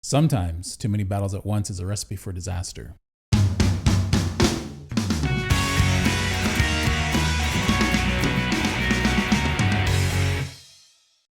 Sometimes too many battles at once is a recipe for disaster.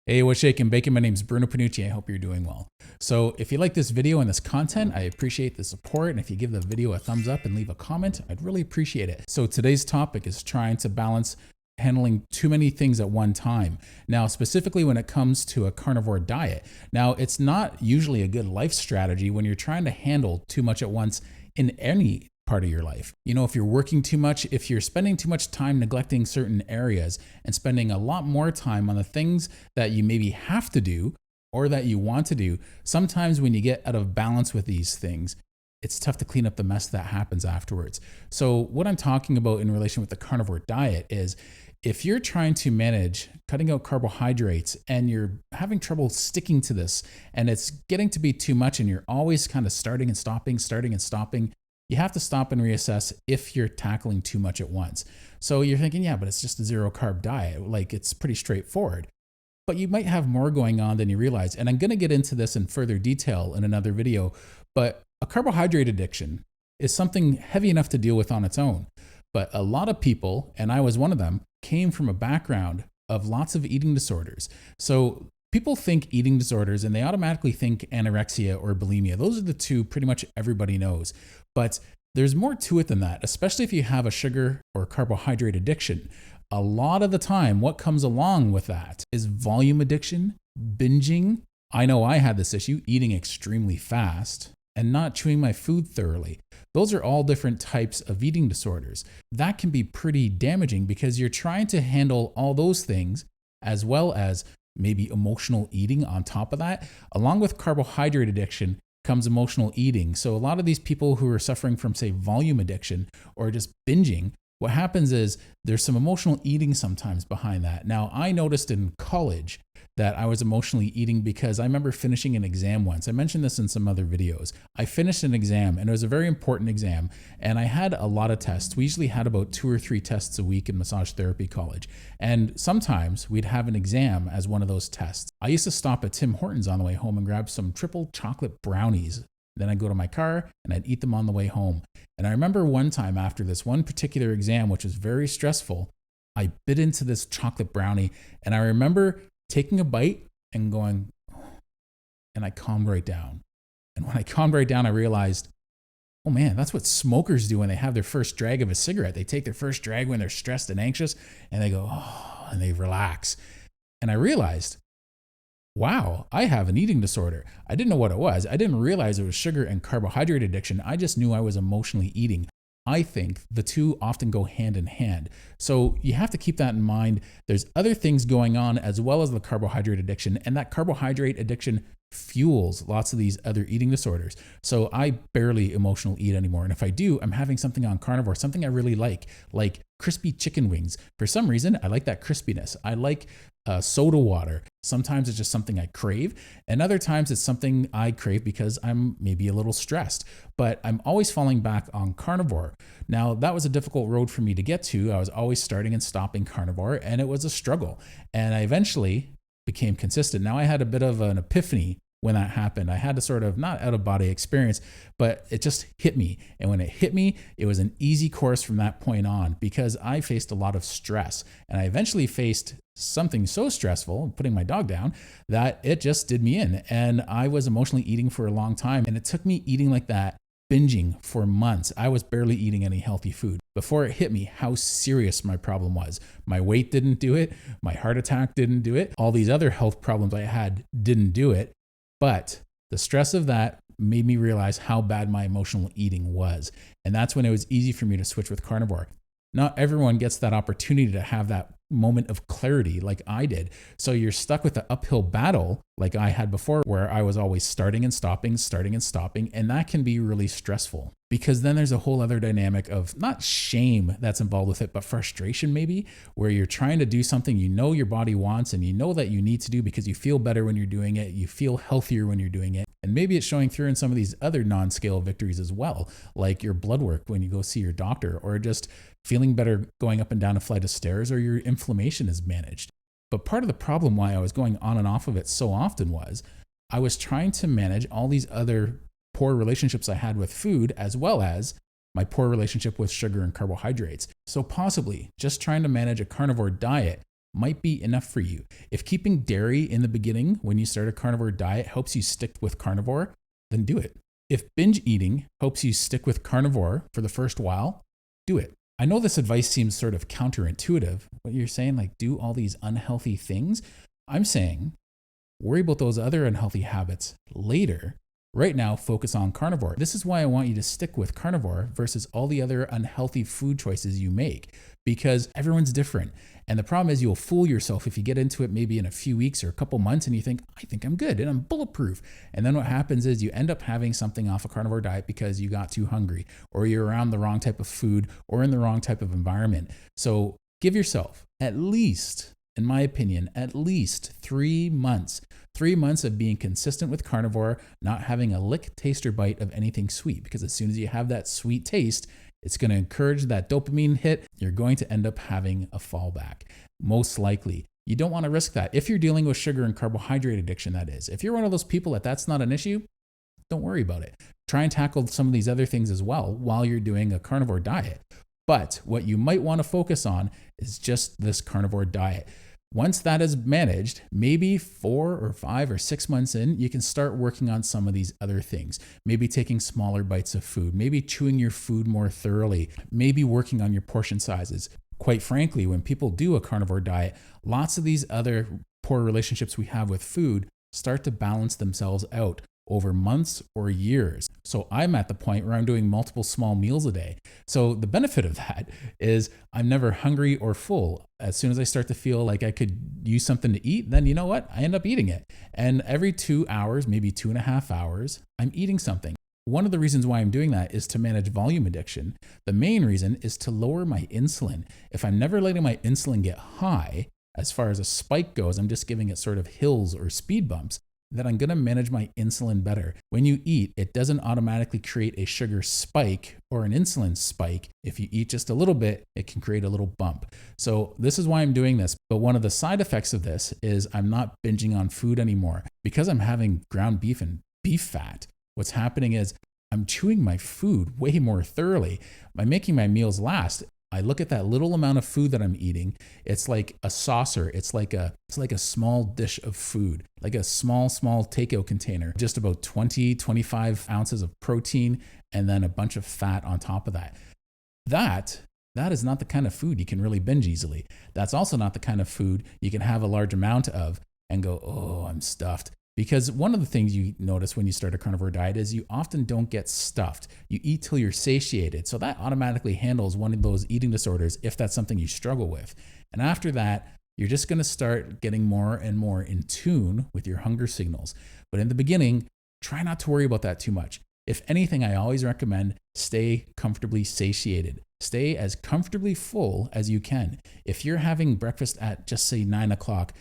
Hey, what's shaking bacon? My name is Bruno Panucci. I hope you're doing well. So if you like this video and this content, I appreciate the support. And if you give the video a thumbs up and leave a comment, I'd really appreciate it. So today's topic is trying to balance handling too many things at one time. Now, specifically when it comes to a carnivore diet. Now, it's not usually a good life strategy when you're trying to handle too much at once in any part of your life. You know, if you're working too much, if you're spending too much time neglecting certain areas and spending a lot more time on the things that you maybe have to do or that you want to do, sometimes when you get out of balance with these things, it's tough to clean up the mess that happens afterwards. So what I'm talking about in relation with the carnivore diet is if you're trying to manage cutting out carbohydrates and you're having trouble sticking to this and it's getting to be too much and you're always kind of starting and stopping, you have to stop and reassess if you're tackling too much at once. So you're thinking, yeah, but it's just a zero carb diet. Like it's pretty straightforward. But you might have more going on than you realize. And I'm going to get into this in further detail in another video. But a carbohydrate addiction is something heavy enough to deal with on its own. But a lot of people, and I was one of them, came from a background of lots of eating disorders. So people think eating disorders and they automatically think anorexia or bulimia. Those are the two pretty much everybody knows. But there's more to it than that, especially if you have a sugar or carbohydrate addiction. A lot of the time, what comes along with that is volume addiction, binging. I know I had this issue, eating extremely fast and not chewing my food thoroughly. Those are all different types of eating disorders. That can be pretty damaging because you're trying to handle all those things as well as maybe emotional eating on top of that. Along with carbohydrate addiction comes emotional eating. So a lot of these people who are suffering from, say, volume addiction or just binging, what happens is there's some emotional eating sometimes behind that. Now, I noticed in college that I was emotionally eating because I remember finishing an exam once. I mentioned this in some other videos. I finished an exam and it was a very important exam and I had a lot of tests. We usually had about 2 or 3 tests a week in massage therapy college. And sometimes we'd have an exam as one of those tests. I used to stop at Tim Hortons on the way home and grab some triple chocolate brownies. Then I'd go to my car and I'd eat them on the way home. And I remember one time after this one particular exam, which was very stressful, I bit into this chocolate brownie and I remember taking a bite and going, and I calmed right down. And when I calmed right down, I realized, oh man, that's what smokers do when they have their first drag of a cigarette. They take their first drag when they're stressed and anxious and they go, oh, and they relax. And I realized, wow, I have an eating disorder. I didn't know what it was. I didn't realize it was sugar and carbohydrate addiction. I just knew I was emotionally eating. I think the two often go hand in hand. So you have to keep that in mind. There's other things going on as well as the carbohydrate addiction, and that carbohydrate addiction fuels lots of these other eating disorders. So I barely emotional eat anymore. And if I do, I'm having something on carnivore, something I really like crispy chicken wings. For some reason, I like that crispiness. I like soda water. Sometimes it's just something I crave. And other times it's something I crave because I'm maybe a little stressed, but I'm always falling back on carnivore. Now that was a difficult road for me to get to. I was always starting and stopping carnivore and it was a struggle. And I eventually became consistent. Now I had a bit of an epiphany when that happened. I had to sort of not out of body experience, but it just hit me. And when it hit me, it was an easy course from that point on because I faced a lot of stress and I eventually faced something so stressful, putting my dog down, that it just did me in. And I was emotionally eating for a long time. And it took me eating like that, binging for months. I was barely eating any healthy food before it hit me how serious my problem was. My weight didn't do it. My heart attack didn't do it. All these other health problems I had didn't do it. But the stress of that made me realize how bad my emotional eating was. And that's when it was easy for me to switch with carnivore. Not everyone gets that opportunity to have that moment of clarity like I did. So you're stuck with the uphill battle like I had before, where I was always starting and stopping. And that can be really stressful because then there's a whole other dynamic of not shame that's involved with it, but frustration maybe, where you're trying to do something you know your body wants and you know that you need to do because you feel better when you're doing it. You feel healthier when you're doing it. And maybe it's showing through in some of these other non-scale victories as well, like your blood work when you go see your doctor, or just feeling better going up and down a flight of stairs, or your inflammation is managed. But part of the problem why I was going on and off of it so often was I was trying to manage all these other poor relationships I had with food, as well as my poor relationship with sugar and carbohydrates. So possibly just trying to manage a carnivore diet might be enough for you. If keeping dairy in the beginning when you start a carnivore diet helps you stick with carnivore, then do it. If binge eating helps you stick with carnivore for the first while, do it. I know this advice seems sort of counterintuitive, but you're saying like do all these unhealthy things. I'm saying worry about those other unhealthy habits later. Right now, focus on carnivore. This is why I want you to stick with carnivore versus all the other unhealthy food choices you make, because everyone's different. And the problem is you'll fool yourself if you get into it maybe in a few weeks or a couple months and you think, I think I'm good and I'm bulletproof. And then what happens is you end up having something off a carnivore diet because you got too hungry or you're around the wrong type of food or in the wrong type of environment. So give yourself at least, in my opinion, at least 3 months. 3 months of being consistent with carnivore, not having a lick, taste, or bite of anything sweet. Because as soon as you have that sweet taste, it's going to encourage that dopamine hit. You're going to end up having a fallback, most likely. You don't want to risk that. If you're dealing with sugar and carbohydrate addiction, that is. If you're one of those people that's not an issue, don't worry about it. Try and tackle some of these other things as well while you're doing a carnivore diet. But what you might want to focus on is just this carnivore diet. Once that is managed, maybe 4 or 5 or 6 months in, you can start working on some of these other things. Maybe taking smaller bites of food, maybe chewing your food more thoroughly, maybe working on your portion sizes. Quite frankly, when people do a carnivore diet, lots of these other poor relationships we have with food start to balance themselves out over months or years. So I'm at the point where I'm doing multiple small meals a day. So the benefit of that is I'm never hungry or full. As soon as I start to feel like I could use something to eat, then you know what? I end up eating it. And every 2 hours, maybe 2.5 hours, I'm eating something. One of the reasons why I'm doing that is to manage volume addiction. The main reason is to lower my insulin. If I'm never letting my insulin get high, as far as a spike goes, I'm just giving it sort of hills or speed bumps, that I'm going to manage my insulin better. When you eat, it doesn't automatically create a sugar spike or an insulin spike. If you eat just a little bit, it can create a little bump. So this is why I'm doing this. But one of the side effects of this is I'm not binging on food anymore. Because I'm having ground beef and beef fat, what's happening is I'm chewing my food way more thoroughly by making my meals last. I look at that little amount of food that I'm eating. It's like a saucer. It's like a small dish of food, like a small takeout container, just about 20-25 ounces of protein and then a bunch of fat on top of that. That is not the kind of food you can really binge easily. That's also not the kind of food you can have a large amount of and go, oh, I'm stuffed. Because one of the things you notice when you start a carnivore diet is you often don't get stuffed. You eat till you're satiated. So that automatically handles one of those eating disorders if that's something you struggle with. And after that, you're just going to start getting more and more in tune with your hunger signals. But in the beginning, try not to worry about that too much. If anything, I always recommend stay comfortably satiated. Stay as comfortably full as you can. If you're having breakfast at just say 9 o'clock,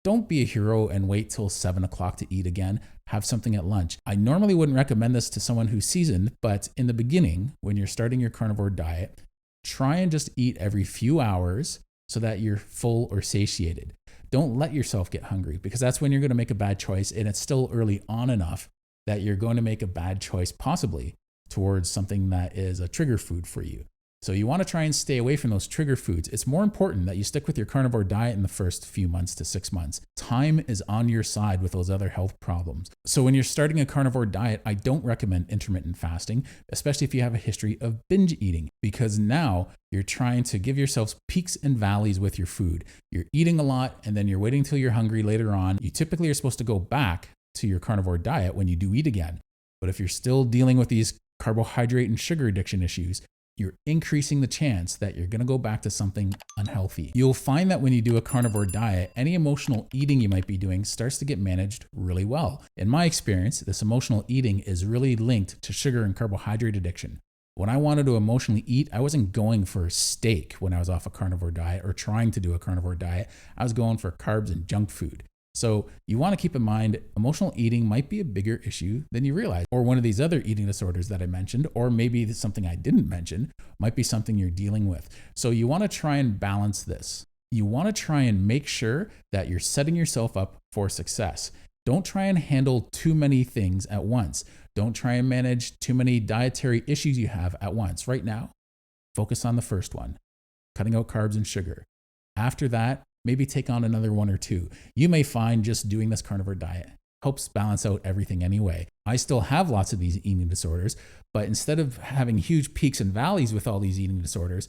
don't be a hero and wait till 7 o'clock to eat again. Have something at lunch. I normally wouldn't recommend this to someone who's seasoned, but in the beginning, when you're starting your carnivore diet, try and just eat every few hours so that you're full or satiated. Don't let yourself get hungry because that's when you're going to make a bad choice, and it's still early on enough that you're going to make a bad choice possibly towards something that is a trigger food for you. So you want to try and stay away from those trigger foods. It's more important that you stick with your carnivore diet in the first few months to 6 months. Time is on your side with those other health problems. So when you're starting a carnivore diet, I don't recommend intermittent fasting, especially if you have a history of binge eating, because now you're trying to give yourselves peaks and valleys with your food. You're eating a lot and then you're waiting till you're hungry later on. You typically are supposed to go back to your carnivore diet when you do eat again. But if you're still dealing with these carbohydrate and sugar addiction issues, you're increasing the chance that you're going to go back to something unhealthy. You'll find that when you do a carnivore diet, any emotional eating you might be doing starts to get managed really well. In my experience, this emotional eating is really linked to sugar and carbohydrate addiction. When I wanted to emotionally eat, I wasn't going for steak when I was off a carnivore diet or trying to do a carnivore diet. I was going for carbs and junk food. So you want to keep in mind, emotional eating might be a bigger issue than you realize, or one of these other eating disorders that I mentioned, or maybe something I didn't mention might be something you're dealing with. So you want to try and balance this. You want to try and make sure that you're setting yourself up for success. Don't try and handle too many things at once. Don't try and manage too many dietary issues you have at once. Right now, focus on the first one, cutting out carbs and sugar. After that, maybe take on another one or two. You may find just doing this carnivore diet helps balance out everything anyway. I still have lots of these eating disorders, but instead of having huge peaks and valleys with all these eating disorders,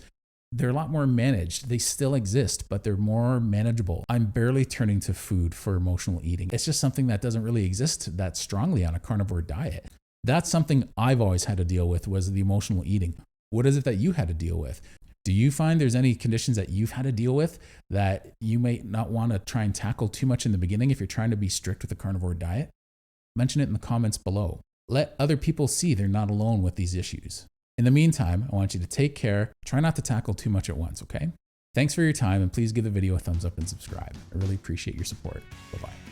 they're a lot more managed. They still exist, but they're more manageable. I'm barely turning to food for emotional eating. It's just something that doesn't really exist that strongly on a carnivore diet. That's something I've always had to deal with, was the emotional eating. What is it that you had to deal with? Do you find there's any conditions that you've had to deal with that you may not want to try and tackle too much in the beginning if you're trying to be strict with a carnivore diet? Mention it in the comments below. Let other people see they're not alone with these issues. In the meantime, I want you to take care. Try not to tackle too much at once, okay? Thanks for your time, and please give the video a thumbs up and subscribe. I really appreciate your support. Bye-bye.